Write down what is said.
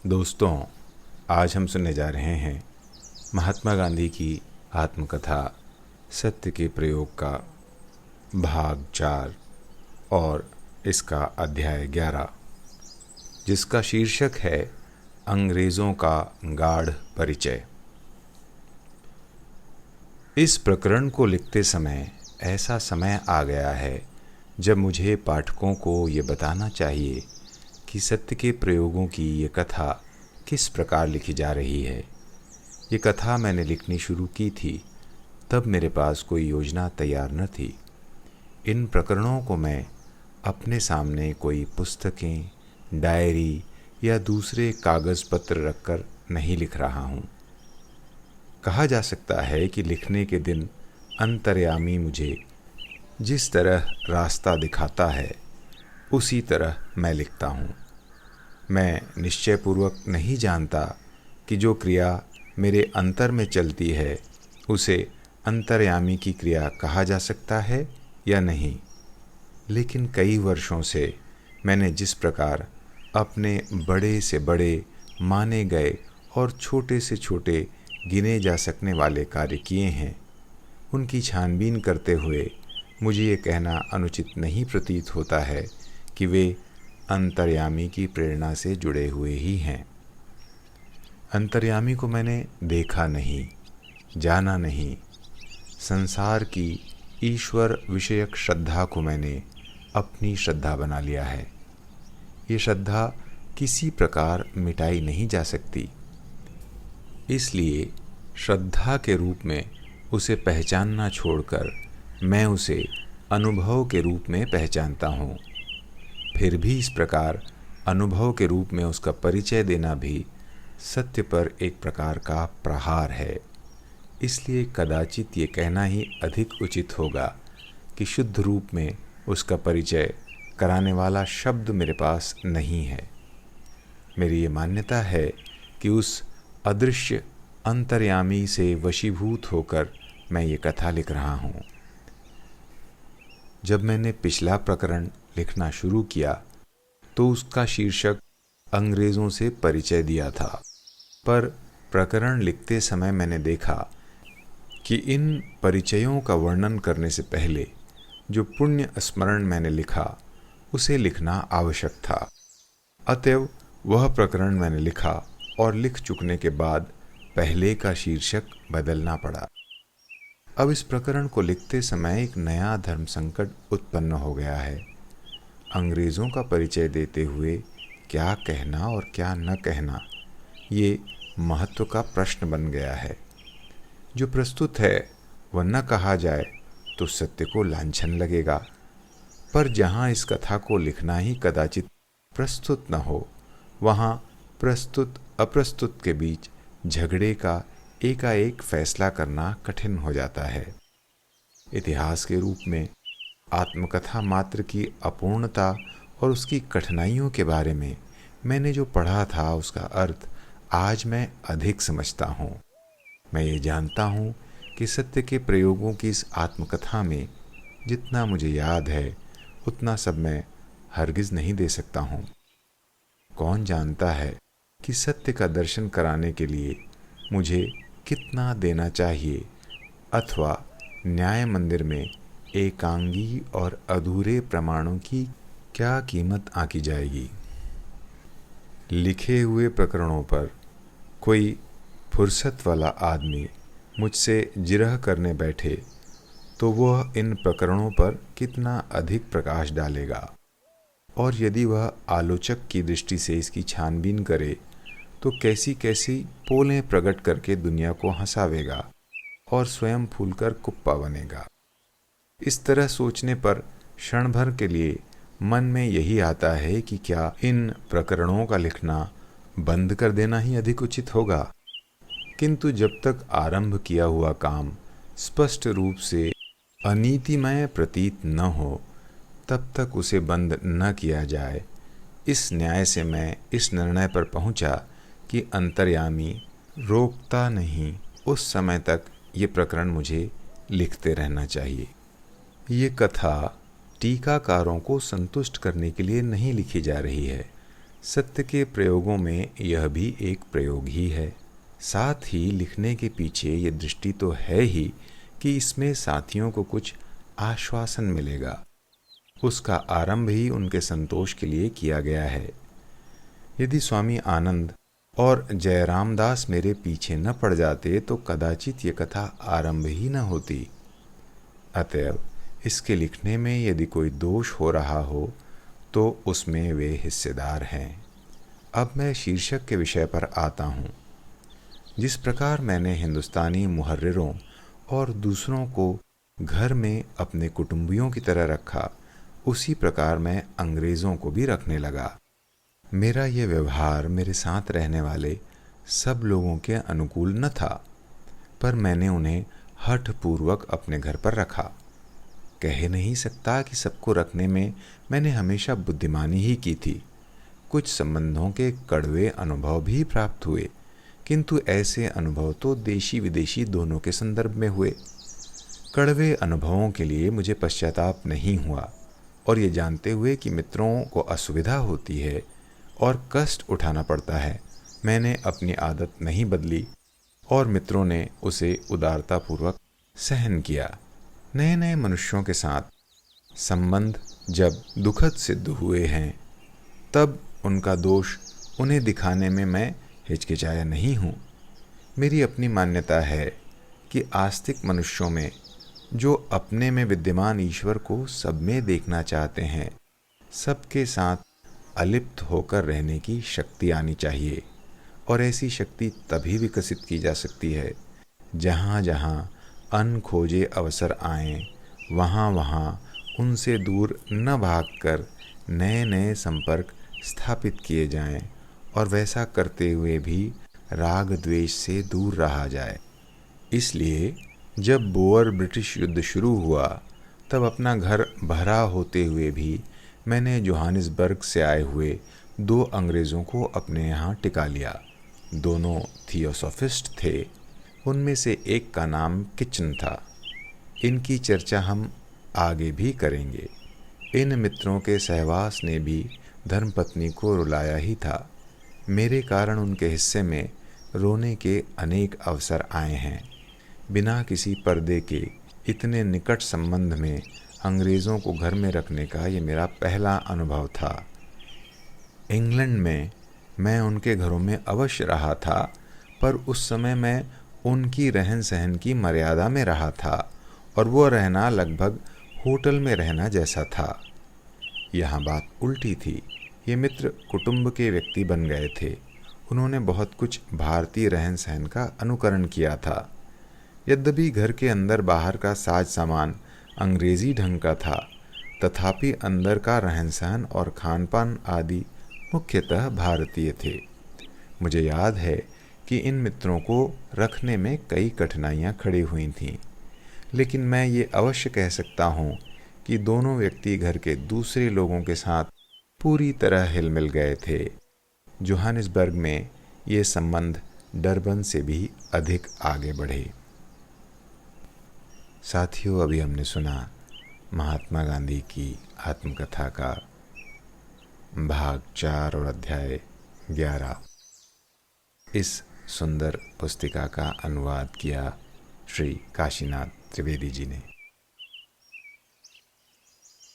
दोस्तों, आज हम सुनने जा रहे हैं महात्मा गांधी की आत्मकथा सत्य के प्रयोग का भाग 4 और इसका अध्याय 11, जिसका शीर्षक है अंग्रेज़ों का गाढ़ परिचय। इस प्रकरण को लिखते समय ऐसा समय आ गया है जब मुझे पाठकों को ये बताना चाहिए कि सत्य के प्रयोगों की ये कथा किस प्रकार लिखी जा रही है। ये कथा मैंने लिखनी शुरू की थी तब मेरे पास कोई योजना तैयार न थी। इन प्रकरणों को मैं अपने सामने कोई पुस्तकें, डायरी या दूसरे कागज़ पत्र रखकर नहीं लिख रहा हूँ। कहा जा सकता है कि लिखने के दिन अंतर्यामी मुझे जिस तरह रास्ता दिखाता है उसी तरह मैं लिखता हूँ। मैं निश्चयपूर्वक नहीं जानता कि जो क्रिया मेरे अंतर में चलती है उसे अंतर्यामी की क्रिया कहा जा सकता है या नहीं, लेकिन कई वर्षों से मैंने जिस प्रकार अपने बड़े से बड़े माने गए और छोटे से छोटे गिने जा सकने वाले कार्य किए हैं, उनकी छानबीन करते हुए मुझे ये कहना अनुचित नहीं प्रतीत होता है कि वे अंतर्यामी की प्रेरणा से जुड़े हुए ही हैं। अंतर्यामी को मैंने देखा नहीं, जाना नहीं। संसार की ईश्वर विषयक श्रद्धा को मैंने अपनी श्रद्धा बना लिया है। ये श्रद्धा किसी प्रकार मिटाई नहीं जा सकती, इसलिए श्रद्धा के रूप में उसे पहचानना छोड़कर मैं उसे अनुभव के रूप में पहचानता हूँ। फिर भी इस प्रकार अनुभव के रूप में उसका परिचय देना भी सत्य पर एक प्रकार का प्रहार है। इसलिए कदाचित ये कहना ही अधिक उचित होगा कि शुद्ध रूप में उसका परिचय कराने वाला शब्द मेरे पास नहीं है। मेरी ये मान्यता है कि उस अदृश्य अंतर्यामी से वशीभूत होकर मैं ये कथा लिख रहा हूँ। जब मैंने पिछला प्रकरण लिखना शुरू किया तो उसका शीर्षक अंग्रेज़ों से परिचय दिया था, पर प्रकरण लिखते समय मैंने देखा कि इन परिचयों का वर्णन करने से पहले जो पुण्य स्मरण मैंने लिखा उसे लिखना आवश्यक था। अतएव वह प्रकरण मैंने लिखा और लिख चुकने के बाद पहले का शीर्षक बदलना पड़ा। अब इस प्रकरण को लिखते समय एक नया धर्म संकट उत्पन्न हो गया है। अंग्रेज़ों का परिचय देते हुए क्या कहना और क्या न कहना, ये महत्व का प्रश्न बन गया है। जो प्रस्तुत है वह न कहा जाए तो सत्य को लांछन लगेगा, पर जहाँ इस कथा को लिखना ही कदाचित प्रस्तुत न हो, वहाँ प्रस्तुत अप्रस्तुत के बीच झगड़े का एकाएक फैसला करना कठिन हो जाता है। इतिहास के रूप में आत्मकथा मात्र की अपूर्णता और उसकी कठिनाइयों के बारे में मैंने जो पढ़ा था उसका अर्थ आज मैं अधिक समझता हूँ। मैं ये जानता हूँ कि सत्य के प्रयोगों की इस आत्मकथा में जितना मुझे याद है उतना सब मैं हरगिज़ नहीं दे सकता हूँ। कौन जानता है कि सत्य का दर्शन कराने के लिए मुझे कितना देना चाहिए, अथवा न्याय मंदिर में एकांगी और अधूरे प्रमाणों की क्या कीमत आंकी जाएगी। लिखे हुए प्रकरणों पर कोई फुर्सत वाला आदमी मुझसे जिरह करने बैठे तो वह इन प्रकरणों पर कितना अधिक प्रकाश डालेगा, और यदि वह आलोचक की दृष्टि से इसकी छानबीन करे तो कैसी कैसी पोलें प्रकट करके दुनिया को हंसावेगा और स्वयं फूलकर कुप्पा बनेगा। इस तरह सोचने पर क्षण भर के लिए मन में यही आता है कि क्या इन प्रकरणों का लिखना बंद कर देना ही अधिक उचित होगा। किंतु जब तक आरंभ किया हुआ काम स्पष्ट रूप से अनीतिमय प्रतीत न हो तब तक उसे बंद न किया जाए। इस न्याय से मैं इस निर्णय पर पहुंचा कि अंतर्यामी रोकता नहीं उस समय तक ये प्रकरण मुझे लिखते रहना चाहिए। ये कथा टीकाकारों को संतुष्ट करने के लिए नहीं लिखी जा रही है, सत्य के प्रयोगों में यह भी एक प्रयोग ही है। साथ ही लिखने के पीछे ये दृष्टि तो है ही कि इसमें साथियों को कुछ आश्वासन मिलेगा। उसका आरंभ ही उनके संतोष के लिए किया गया है। यदि स्वामी आनंद और जयराम दास मेरे पीछे न पड़ जाते तो कदाचित ये कथा आरंभ ही न होती। अतएव इसके लिखने में यदि कोई दोष हो रहा हो तो उसमें वे हिस्सेदार हैं। अब मैं शीर्षक के विषय पर आता हूँ। जिस प्रकार मैंने हिंदुस्तानी मुहर्रिरों और दूसरों को घर में अपने कुटुंबियों की तरह रखा, उसी प्रकार मैं अंग्रेज़ों को भी रखने लगा। मेरा ये व्यवहार मेरे साथ रहने वाले सब लोगों के अनुकूल न था, पर मैंने उन्हें हठपूर्वक अपने घर पर रखा। कह नहीं सकता कि सबको रखने में मैंने हमेशा बुद्धिमानी ही की थी। कुछ संबंधों के कड़वे अनुभव भी प्राप्त हुए, किंतु ऐसे अनुभव तो देशी विदेशी दोनों के संदर्भ में हुए। कड़वे अनुभवों के लिए मुझे पश्चाताप नहीं हुआ, और ये जानते हुए कि मित्रों को असुविधा होती है और कष्ट उठाना पड़ता है, मैंने अपनी आदत नहीं बदली और मित्रों ने उसे उदारतापूर्वक सहन किया। नए नए मनुष्यों के साथ संबंध जब दुखद सिद्ध हुए हैं, तब उनका दोष उन्हें दिखाने में मैं हिचकिचाया नहीं हूँ। मेरी अपनी मान्यता है कि आस्तिक मनुष्यों में, जो अपने में विद्यमान ईश्वर को सब में देखना चाहते हैं, सबके साथ अलिप्त होकर रहने की शक्ति आनी चाहिए। और ऐसी शक्ति तभी विकसित की जा सकती है जहाँ जहाँ अनखोजे अवसर आएं, वहाँ वहाँ उनसे दूर न भागकर नए नए संपर्क स्थापित किए जाएं, और वैसा करते हुए भी राग द्वेष से दूर रहा जाए। इसलिए जब बोअर ब्रिटिश युद्ध शुरू हुआ, तब अपना घर भरा होते हुए भी मैंने जोहानिसबर्ग से आए हुए 2 अंग्रेज़ों को अपने यहाँ टिका लिया। दोनों थियोसॉफिस्ट थे। उनमें से एक का नाम किचन था। इनकी चर्चा हम आगे भी करेंगे। इन मित्रों के सहवास ने भी धर्मपत्नी को रुलाया ही था। मेरे कारण उनके हिस्से में रोने के अनेक अवसर आए हैं। बिना किसी पर्दे के इतने निकट संबंध में अंग्रेज़ों को घर में रखने का ये मेरा पहला अनुभव था। इंग्लैंड में मैं उनके घरों में अवश्य रहा था, पर उस समय मैं उनकी रहन सहन की मर्यादा में रहा था, और वो रहना लगभग होटल में रहना जैसा था। यहाँ बात उल्टी थी। ये मित्र कुटुंब के व्यक्ति बन गए थे। उन्होंने बहुत कुछ भारतीय रहन सहन का अनुकरण किया था। यद्यपि घर के अंदर बाहर का साज सामान अंग्रेज़ी ढंग का था, तथापि अंदर का रहन सहन और खान पान आदि मुख्यतः भारतीय थे। मुझे याद है कि इन मित्रों को रखने में कई कठिनाइयाँ खड़ी हुई थीं, लेकिन मैं ये अवश्य कह सकता हूँ कि दोनों व्यक्ति घर के दूसरे लोगों के साथ पूरी तरह हिल मिल गए थे। जोहानिसबर्ग में ये संबंध डरबन से भी अधिक आगे बढ़े। साथियों, अभी हमने सुना महात्मा गांधी की आत्मकथा का भाग 4 और अध्याय 11। इस सुंदर पुस्तिका का अनुवाद किया श्री काशीनाथ त्रिवेदी जी ने।